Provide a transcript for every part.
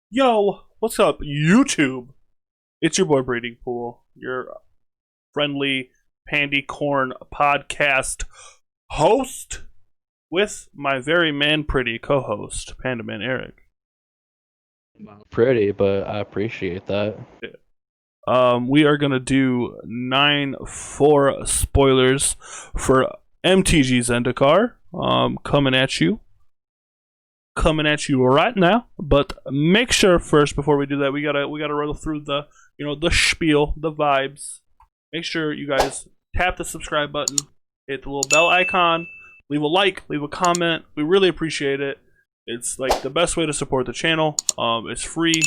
Yo, what's up, YouTube? It's your boy Breedingpool, your friendly Pandy Corn podcast host, with my very man pretty co-host, Pandmanaeryck. Pretty, but I appreciate that. We are gonna do 9-4 spoilers for MTG Zendikar. Coming at you right now. But make sure first, before we do that, we gotta roll through the spiel, the vibes. Make sure you guys tap the subscribe button, hit the little bell icon, leave a like, leave a comment. We really appreciate it. It's like the best way to support the channel. It's free,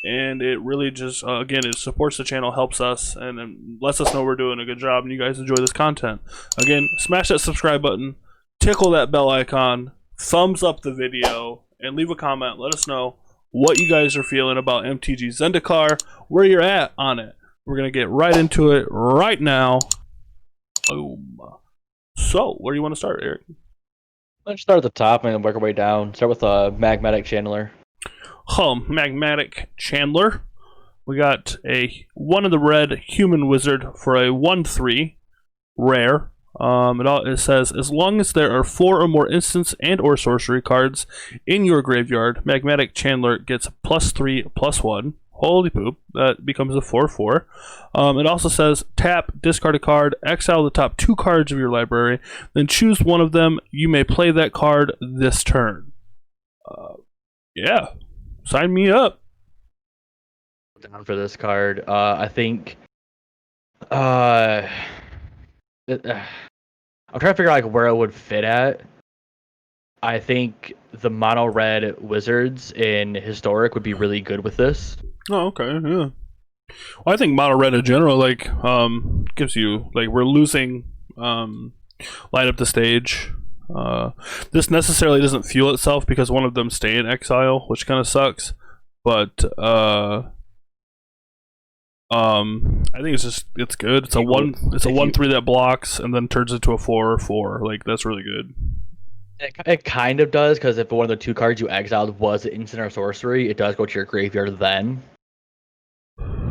and it really just again, it supports the channel, helps us, and lets us know we're doing a good job and you guys enjoy this content. Again, smash that subscribe button, tickle that bell icon, thumbs up the video, and leave a comment. Let us know what you guys are feeling about MTG Zendikar, where you're at on it. We're gonna get right into it right now. Boom. So, where do you want to start, Eric? Let's start at the top and work our way down. Start with a Magmatic Chandler. Magmatic Chandler. We got a 1 of the red human wizard for a 1/3 rare. It says, as long as there are 4 or more instants and or sorcery cards in your graveyard, Magmatic Chandler gets +3/+1. Holy poop, that becomes a 4/4. It also says, tap, discard a card, exile the top 2 cards of your library, then choose one of them. You may play that card this turn. Yeah, sign me up. Down for this card. I think. I'm trying to figure out where it would fit at. I think the mono red wizards in historic would be really good with this. Oh, okay, yeah. Well, I think mono red in general, gives you, we're losing, light up the stage. This necessarily doesn't fuel itself because one of them stay in exile, which kind of sucks. But, I think it's good. It's a 1/3 that blocks and then turns into a 4/4. That's really good. It kind of does, because if one of the 2 cards you exiled was an instant or sorcery, it does go to your graveyard then.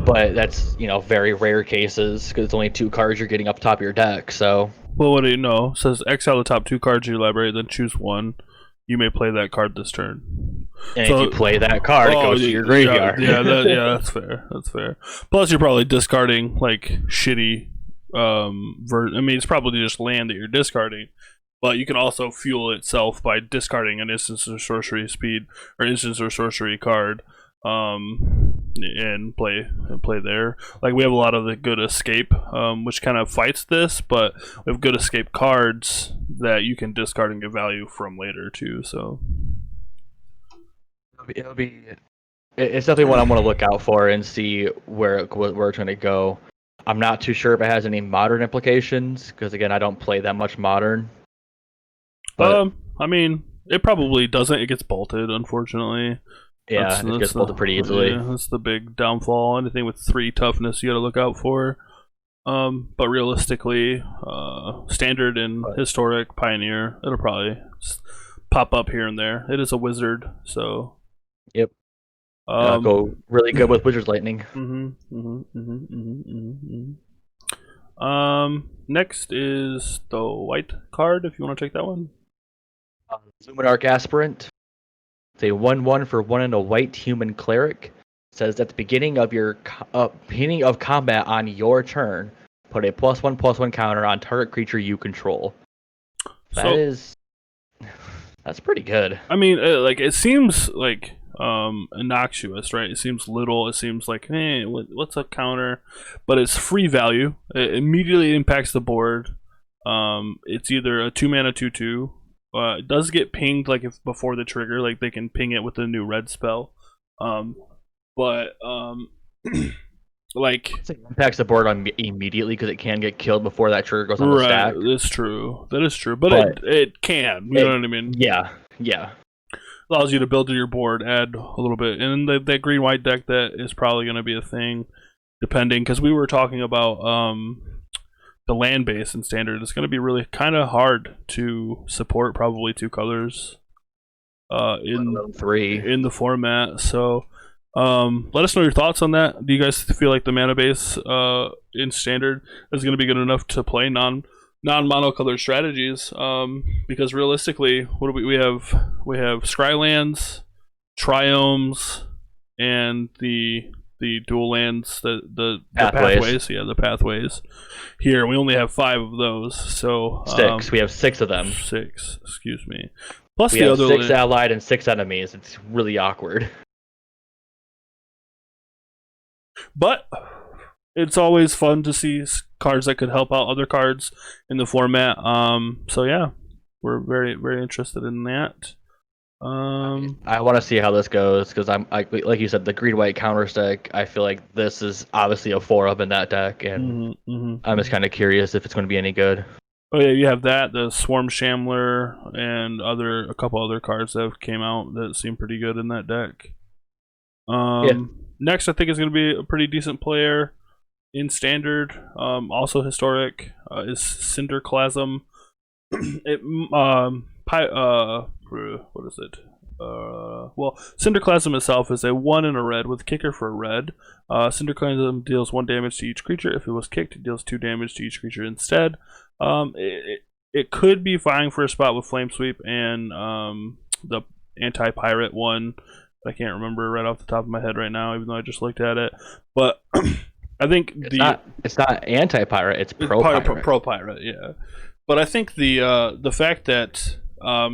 But that's, very rare cases, because it's only 2 cards you're getting up top of your deck, so... Well, what do you know? It says exile the top 2 cards of your library, then choose one. You may play that card this turn. And if you play that card, it goes to your graveyard. Yeah, that's fair. That's fair. Plus, you're probably discarding, shitty... it's probably just land that you're discarding. But you can also fuel itself by discarding an instance or sorcery speed or instance or sorcery card, and play there. We have a lot of the good escape, which kind of fights this, but we have good escape cards that you can discard and get value from later too. So it's definitely one I'm going to look out for and see where it's going to go. I'm not too sure if it has any modern implications, because again, I don't play that much modern. But, it probably doesn't. It gets bolted, unfortunately. Yeah, it gets bolted pretty easily. Yeah, that's the big downfall. Anything with 3 toughness, you got to look out for. But realistically, standard and historic, pioneer, it'll probably pop up here and there. It is a wizard, so. Yep. Go really good with Wizard's Lightning. Next is the white card, if you want to take that one. Luminarch Aspirant. It's a 1/1 for 1 and a white human cleric. It says at the beginning of your beginning of combat on your turn, put a +1/+1 counter on target creature you control. That's pretty good. It seems innocuous, right? It seems little. It seems hey, what's a counter? But it's free value. It immediately impacts the board. It's either a 2-mana 2/2. It does get pinged if before the trigger, they can ping it with the new red spell. It impacts the board immediately because it can get killed before that trigger goes on the stack. That's true. That is true. But it can. You know what I mean? Yeah. Allows you to build to your board, add a little bit. And that green-white deck, that is probably going to be a thing, depending. Because we were talking about the land base in standard. It's going to be really kind of hard to support probably 2 colors in the format. So Let us know your thoughts on that. Do you guys feel like the mana base in standard is going to be good enough to play non-monocolored strategies? Because realistically, what do we have? We have Scrylands, Triomes, and the dual lands, the pathways. Yeah, the pathways. Here we only have 5 of those, so 6. We have 6 of them. 6. Excuse me. Plus we the have other 6 allied and 6 enemies. It's really awkward. But it's always fun to see cards that could help out other cards in the format. So yeah, we're very, very interested in that. I want to see how this goes because like you said, the green-white counter deck. I feel like this is obviously a 4-up in that deck, and I'm just kind of curious if it's going to be any good. Oh yeah, you have that, the Swarm Shambler, and a couple other cards that have came out that seem pretty good in that deck. Next, I think is going to be a pretty decent player in standard, also historic, is Cinderclasm. What is it? Well, Cinderclasm itself is a 1 and a red with kicker for a red. Cinderclasm deals 1 damage to each creature. If it was kicked, it deals 2 damage to each creature instead. It could be vying for a spot with Flame Sweep and the anti-pirate one. I can't remember right off the top of my head right now, even though I just looked at it. But I think it's not anti-pirate, it's pro-pirate. Pro-pirate, yeah. But I think the fact that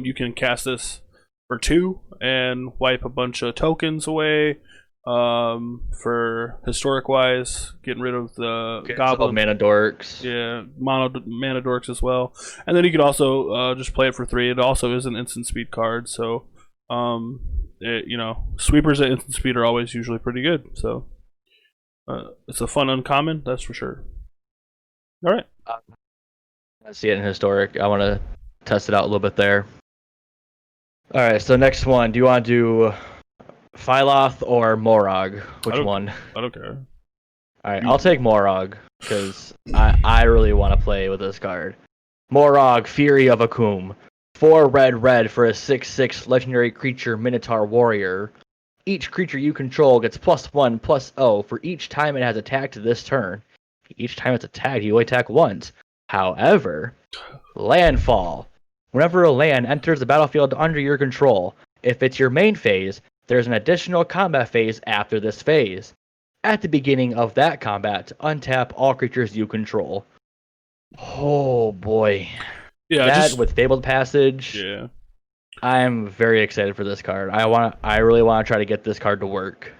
you can cast this for 2 and wipe a bunch of tokens away for historic-wise, getting rid of the goblin mana dorks. Yeah, mana dorks as well. And then you could also just play it for 3. It also is an instant speed card, so sweepers at instant speed are always usually pretty good. So it's a fun uncommon, that's for sure. All right. I see it in historic. I want to test it out a little bit there. All right, so next one. Do you want to do Phyloth or Morog? Which one? I don't care. All right, I'll take Morog because I really want to play with this card. Morog, Fury of Akum. 4 red for a 6/6 legendary creature Minotaur Warrior. Each creature you control gets +1/+0 for each time it has attacked this turn. Each time it's attacked, you only attack once. However, landfall. Whenever a land enters the battlefield under your control, if it's your main phase, there's an additional combat phase after this phase. At the beginning of that combat, untap all creatures you control. Oh boy. Yeah, with Fabled Passage. Yeah. I'm very excited for this card. I really want to try to get this card to work.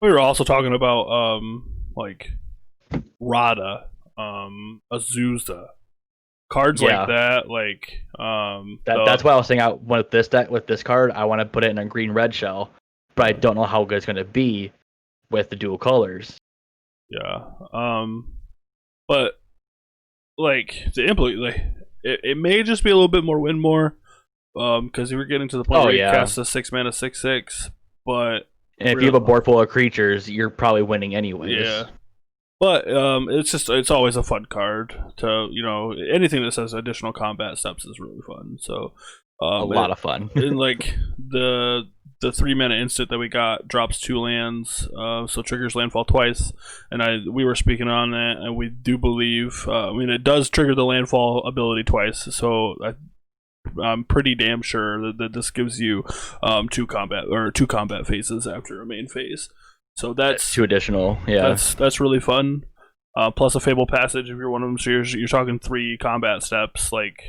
We were also talking about like Rada, Azusa. Cards like that, like that's why I was saying out with this deck, with this card, I want to put it in a green-red shell, but I don't know how good it's going to be with the dual colors. Yeah, but like the it may just be a little bit more win more, because you were getting to the point where you cast a 6 mana 6/6, but and if you have a board full of creatures, you're probably winning anyways. Yeah. But it's always a fun card to, anything that says additional combat steps is really fun. So a lot of fun. And like the 3 mana instant that we got drops 2 lands, so triggers landfall twice. And we were speaking on that, and we do believe, it does trigger the landfall ability twice. So I'm pretty damn sure that this gives you 2 combat phases after a main phase. So that's 2 additional, yeah. That's really fun. Plus a Fable Passage if you're one of them. So you're talking 3 combat steps. Like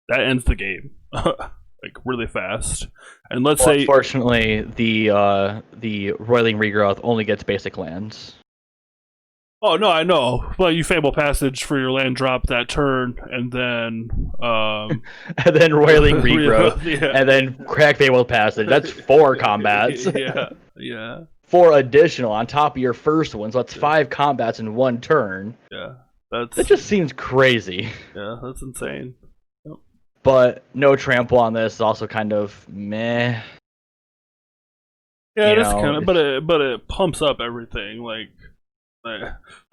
that ends the game, like really fast. And let's say, unfortunately, the Roiling Regrowth only gets basic lands. Oh no, I know. Well, you Fable Passage for your land drop that turn, and then and then Roiling Regrowth, and then crack Fable Passage. That's 4 combats. Yeah. 4 additional on top of your first one, so that's 5 combats in 1 turn. Yeah, that just seems crazy. Yeah, that's insane. Yep. But no trample on this is also kind of meh. Yeah, that's kind of, but it pumps up everything. Like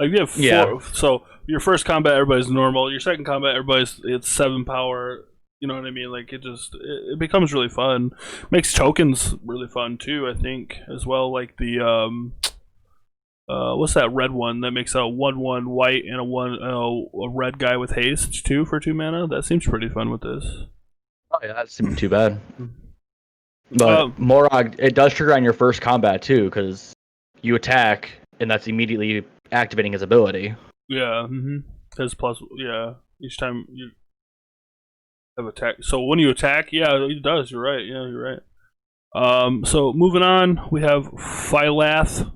you have 4. So your first combat, everybody's normal. Your second combat, it's 7 power. You know what I mean? Like it becomes really fun. Makes tokens really fun too, I think, as well. Like the what's that red one that makes a 1/1 white and a red guy with haste too for 2 mana? That seems pretty fun with this. Oh yeah, that seems too bad. But Morog, it does trigger on your first combat too, because you attack and that's immediately activating his ability. Yeah, his plus, yeah. Each time you have attack. So when you attack, yeah, it does. You're right. Yeah, you're right. So moving on, we have Phyleth,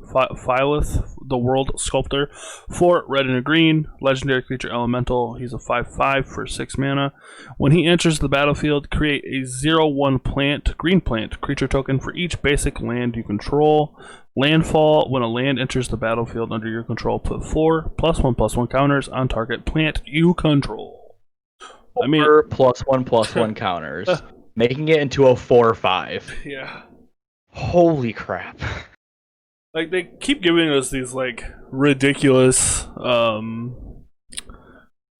the World Sculptor, 4 red and a green, legendary creature elemental. He's a 5/5 for 6 mana. When he enters the battlefield, create a 0/1 plant, green plant, creature token for each basic land you control. Landfall, when a land enters the battlefield under your control, put 4 +1/+1 counters on target plant you control. I mean, +1/+1 counters. Making it into a 4/5. Yeah. Holy crap. Like, they keep giving us these, like, ridiculous,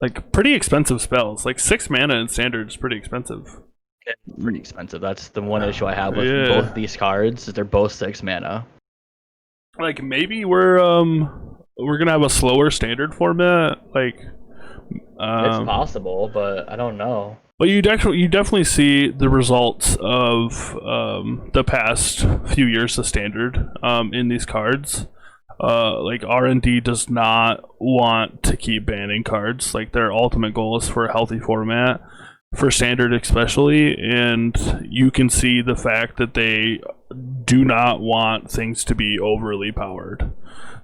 like, pretty expensive spells. Like, 6 mana in Standard is pretty expensive. It's pretty expensive. That's the one issue I have with both these cards, is they're both 6 mana. Like, maybe we're gonna have a slower Standard format, like... it's possible, but I don't know. But you definitely see the results of the past few years of Standard in these cards. Like R&D does not want to keep banning cards. Like their ultimate goal is for a healthy format, for Standard especially, and you can see the fact that they do not want things to be overly powered.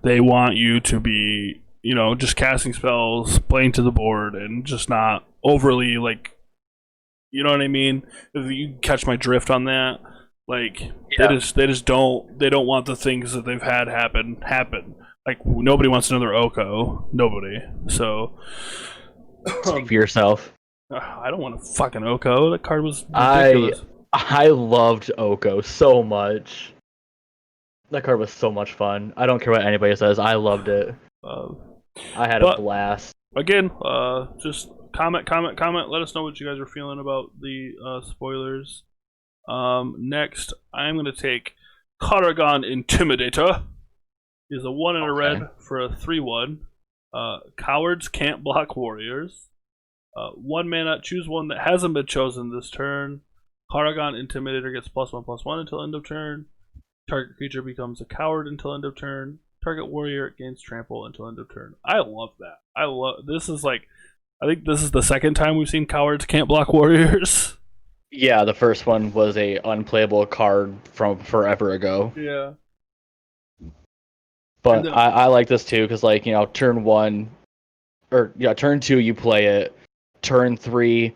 They want you to be, you know, just casting spells, playing to the board, and just not overly, like, you know what I mean? If you catch my drift on that, like they just don't want the things that they've had happen. Like nobody wants another Oko, nobody. So speak for yourself. I don't want a fucking Oko. That card was ridiculous. I loved Oko so much. That card was so much fun. I don't care what anybody says. I loved it. I had a blast. Again, just comment. Let us know what you guys are feeling about the spoilers. Next, I'm going to take Carragon Intimidator. He's a 1 and a red for a 3/1. Cowards can't block warriors. 1 mana, choose one that hasn't been chosen this turn. Carragon Intimidator gets +1/+1 until end of turn. Target creature becomes a coward until end of turn. Target warrior gains trample until end of turn. I love that. This is like, I think this is the second time we've seen cowards can't block warriors. Yeah, the first one was a unplayable card from forever ago. Yeah. But I like this too, because, like, you know, turn 1, or yeah, turn 2 you play it. Turn 3,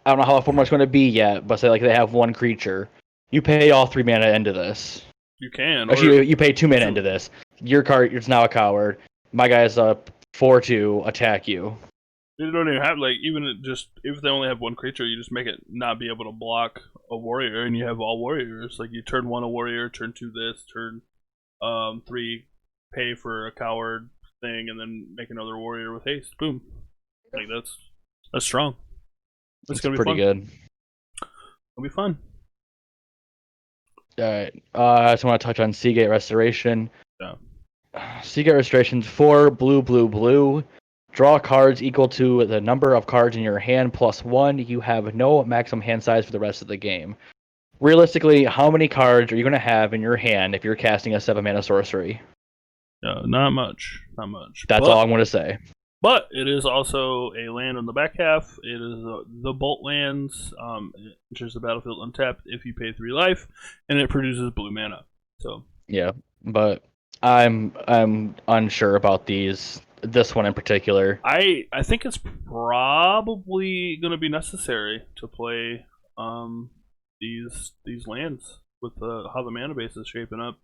I don't know how the format's going to be yet, but say like they have 1 creature. You pay all 3 mana into this. You can. Actually, you pay 2 mana into this. Your card is now a coward. My guy's up 4/2, attack you. You don't even have, like, even just if they only have 1 creature, you just make it not be able to block a warrior, and you have all warriors. Like, you turn 1 a warrior, turn 2 this, turn 3 pay for a coward thing, and then make another warrior with haste. Boom. Like, that's strong. It's gonna be pretty fun. Good. It'll be fun. Alright, I just want to touch on Seagate Restoration. Yeah. Seagate Restoration's 4 blue. Draw cards equal to the number of cards in your hand +1. You have no maximum hand size for the rest of the game. Realistically, how many cards are you going to have in your hand if you're casting a 7 mana sorcery? No, not much. That's all I'm going to say. But it is also a land on the back half. It is the Bolt lands. It enters the battlefield untapped if you pay 3 life, and it produces blue mana. So yeah, but I'm unsure about this one in particular. I think it's probably going to be necessary to play these lands with how the mana base is shaping up.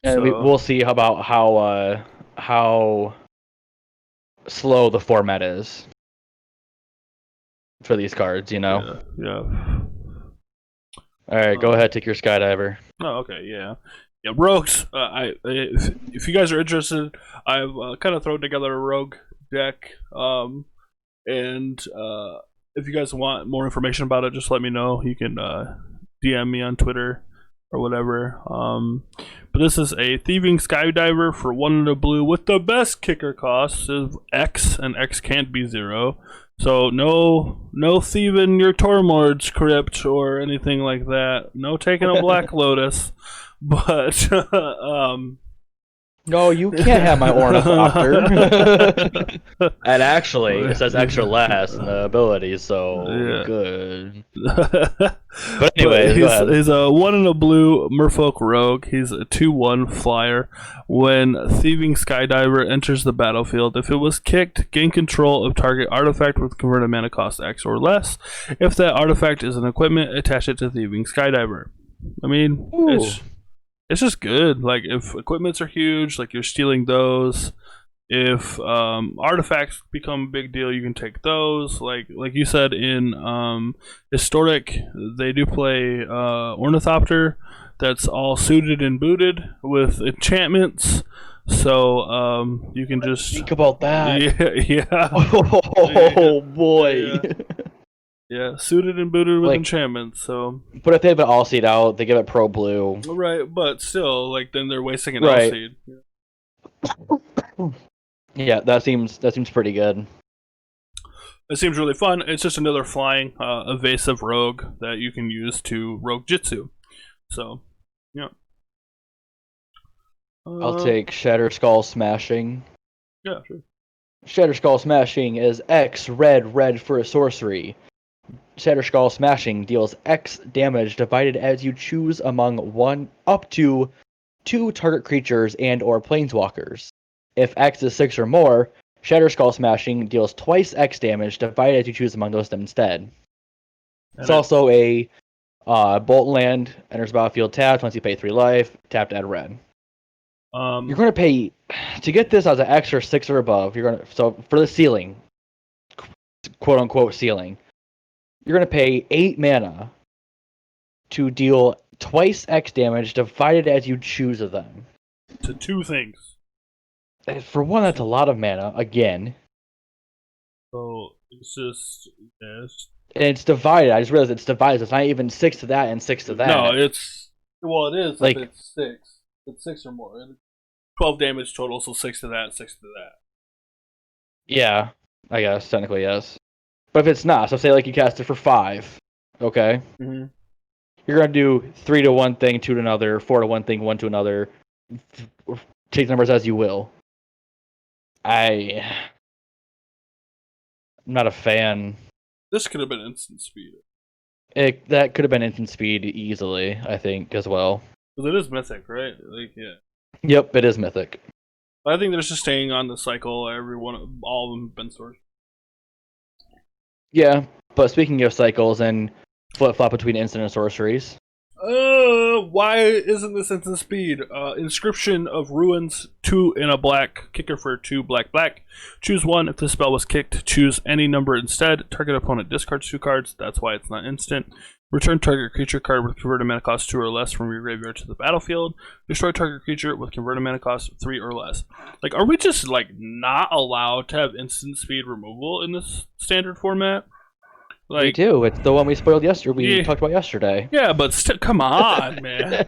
And we'll see about how slow the format is for these cards, you know. Yeah. All right, go ahead, take your Skydiver. Oh, okay, yeah. Rogues. If you guys are interested, I've kind of thrown together a rogue deck, and if you guys want more information about it, just let me know. You can DM me on Twitter or whatever. But this is a thieving skydiver for 1 in a blue with the best kicker cost of X, and X can't be 0. So no thieving your Tormord's crypt or anything like that. No taking a Black Lotus. But No, you can't have my Ornithopter. And actually, it says extra last in the ability, so Yeah. good. But anyway, go ahead. He's a 1 in a blue Merfolk Rogue. He's a 2/1 flyer. When Thieving Skydiver enters the battlefield, if it was kicked, gain control of target artifact with converted mana cost X or less. If that artifact is an equipment, attach it to Thieving Skydiver. I mean, it's just good. Like, if equipments are huge, like you're stealing those. If artifacts become a big deal, you can take those. Like you said in Historic, they do play Ornithopter that's all suited and booted with enchantments. So you can just think about that. Yeah. Oh boy. Yeah, suited and booted with enchantments. So, but if they have an all seed out, they give it pro blue. Right, but still, like, then they're wasting an all seed. Yeah, that seems pretty good. It seems really fun. It's just another flying evasive rogue that you can use to rogue jitsu. So, yeah. I'll take Shatter Skull Smashing. Yeah, sure. Shatter Skull Smashing is X red for a sorcery. Shatter Skull Smashing deals X damage divided as you choose among up to 2 target creatures and or planeswalkers. If X is 6 or more, Shatter Skull Smashing deals twice X damage divided as you choose among those instead. It's also a Bolt land, enters battlefield tapped once you pay 3 life, tapped add red. You're going to pay to get this as an X or 6 or above. So for the ceiling, quote unquote ceiling, you're going to pay 8 mana to deal twice X damage divided as you choose of them. To 2 things. For one, that's a lot of mana, again. So, it's just... Yes. And it's divided. I just realized it's divided. It's not even 6 to that and 6 to that. No, it's... Well, it is like, if it's 6. It's 6 or more. 12 damage total, so 6 to that, 6 to that. Yeah, I guess, technically, yes. But if it's not, so say like you cast it for 5, okay? Mm-hmm. You're going to do 3 to one thing, 2 to another, 4 to one thing, 1 to another. Take the numbers as you will. I'm not a fan. This could have been instant speed. That could have been instant speed easily, I think, as well. Because it is mythic, right? Like, yeah. Yep, it is mythic. But I think they're just staying on the cycle. All of them have been sourced. Yeah, but speaking of cycles and flip-flop between instant and sorceries. Why isn't this instant speed? Inscription of Ruins, 2 in a black, kicker for 2 black. Choose 1. If the spell was kicked, choose any number instead. Target opponent discards 2 cards. That's why it's not instant. Return target creature card with converted mana cost 2 or less from your graveyard to the battlefield. Destroy target creature with converted mana cost 3 or less. Like, are we just, like, not allowed to have instant speed removal in this standard format? Like, we do. It's the one we spoiled yesterday. We talked about yesterday. Yeah, but come on, man.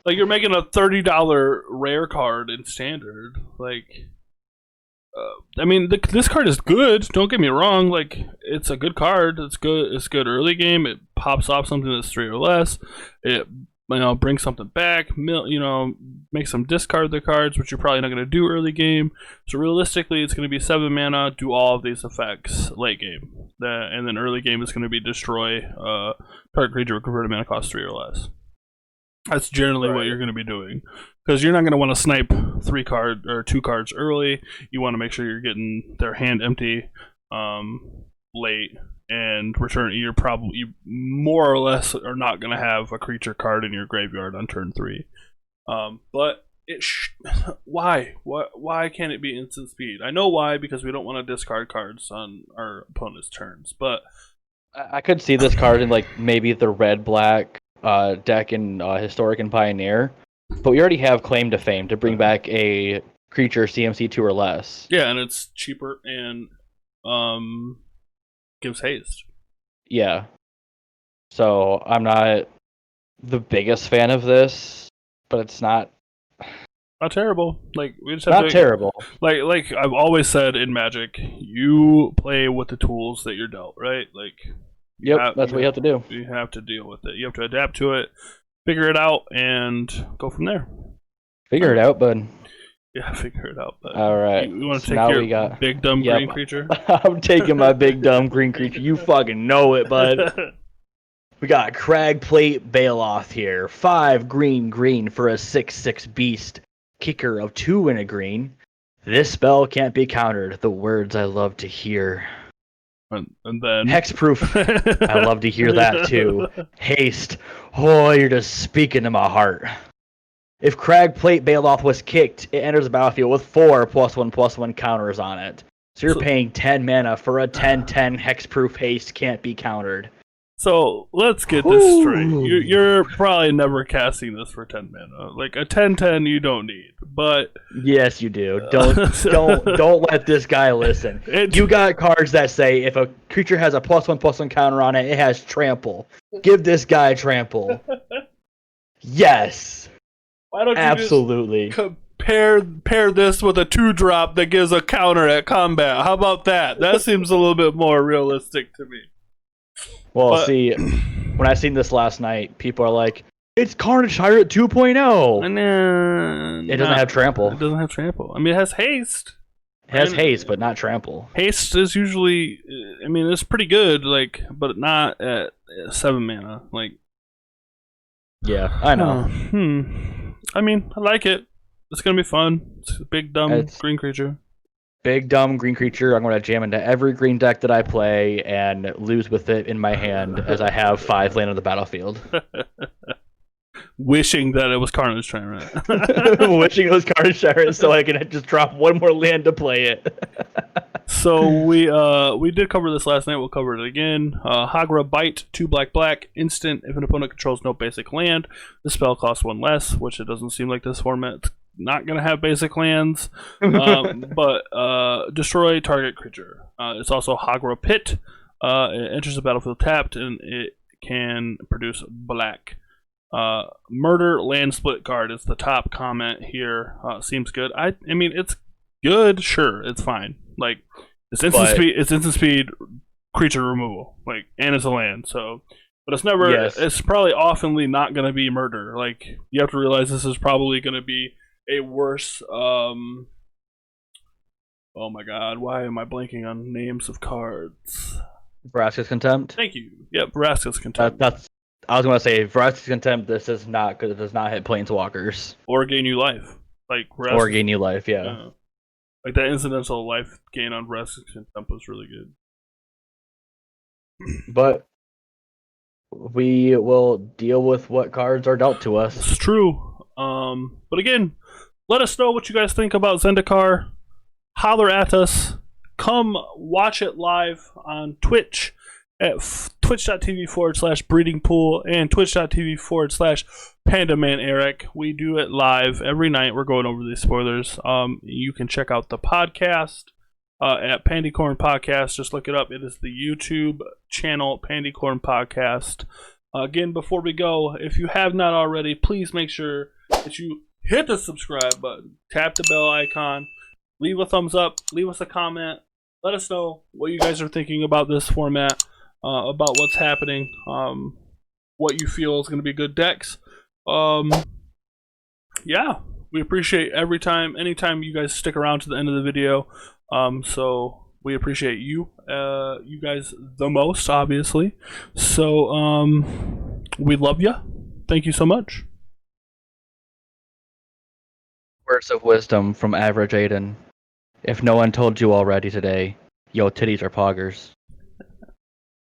Like, you're making a $30 rare card in standard. Like, I mean, this card is good. Don't get me wrong. Like, it's a good card. It's good. It's good early game. It pops off something that's 3 or less. It brings something back. Makes them discard their cards, which you're probably not going to do early game. So realistically, it's going to be 7 mana. Do all of these effects late game. And then early game is going to be destroy target creature with converted mana cost 3 or less. That's generally what you're going to be doing, because you're not going to want to snipe 2 cards early. You want to make sure you're getting their hand empty late and return. You more or less are not going to have a creature card in your graveyard on turn 3. But why can't it be instant speed? I know why, because we don't want to discard cards on our opponent's turns. But I could see this card in like maybe the red-black deck in Historic and Pioneer, but we already have Claim to Fame to bring back a creature CMC 2 or less. Yeah, and it's cheaper, and gives haste. Yeah. So I'm not the biggest fan of this, but it's not terrible. Like we just have not to terrible. like I've always said in Magic, you play with the tools that you're dealt, right? Like That's what you have to do. You have to deal with it. You have to adapt to it, figure it out, and go from there. Figure it out, bud. Yeah, figure it out. But all right. You want to So take now your we got big dumb green creature? I'm taking my big dumb green creature. You fucking know it, bud. We got Crag Plate Bailoff here. 5 green for a 6/6 beast. Kicker of 2 and a green. This spell can't be countered. The words I love to hear. And then Hexproof. I love to hear that too. Haste. Oh, you're just speaking to my heart. If Crag Plate Bailoff was kicked, it enters the battlefield with 4 +1/+1 counters on it. So you're paying 10 mana for a 10/10 hexproof haste can't be countered. So let's get this straight. You're probably never casting this for 10 mana. Like a 10/10 you don't need, but yes, you do. Don't let this guy listen. You got cards that say if a creature has a +1/+1 counter on it, it has trample. Give this guy trample. Yes. Why don't you absolutely just pair this with a 2-drop that gives a counter at combat? How about that? That seems a little bit more realistic to me. Well, see, when I seen this last night, people are like, "It's Carnage Tyrant 2.0." It doesn't have trample. It doesn't have trample. I mean, it has haste. It has haste, but not trample. Haste is usually, I mean, it's pretty good, like, but not at 7 mana. Like, yeah, I know. I mean, I like it. It's gonna be fun. It's a big dumb green creature. Big dumb green creature. I'm gonna jam into every green deck that I play and lose with it in my hand as I have 5 land on the battlefield. Wishing that it was Carnage Tyrant. Wishing it was Carnage Tyrant so I can just drop one more land to play it. So we did cover this last night. We'll cover it again. Hagra Bite, 2 black, instant. If an opponent controls no basic land, the spell costs 1 less, which it doesn't seem like this format's not going to have basic lands. But destroy target creature. It's also Hagra Pit. It enters the battlefield tapped, and it can produce black. Murder land split card is the top comment here. Seems good. I mean, it's good. Sure, it's fine. Like, it's instant speed, creature removal. Like, and it's a land. So, but it's never. Yes. It's probably oftenly not going to be murder. Like, you have to realize this is probably going to be a worse. Oh my God! Why am I blanking on names of cards? Vraska's Contempt. Thank you. Yep, Vraska's Contempt. I was going to say, Vraska's Contempt, this is not, because it does not hit Planeswalkers. Or gain you life. Like, or gain you life, yeah. Like, that incidental life gain on Vraska's Contempt was really good. But we will deal with what cards are dealt to us. It's true. But again, let us know what you guys think about Zendikar. Holler at us. Come watch it live on Twitch at twitch.tv/Breedingpool and twitch.tv/Pandmanaeryck. We do it live every night. We're going over these spoilers. You can check out the podcast at Pandycorn Podcast. Just look it up. It is the YouTube channel, Pandycorn Podcast. Again, before we go, if you have not already, please make sure that you hit the subscribe button, tap the bell icon, leave a thumbs up, leave us a comment. Let us know what you guys are thinking about this format. About what's happening, what you feel is going to be good decks. Yeah, we appreciate anytime you guys stick around to the end of the video. So we appreciate you guys the most, obviously. So we love you. Thank you so much. Words of wisdom from Average Aiden. If no one told you already today, yo titties are poggers.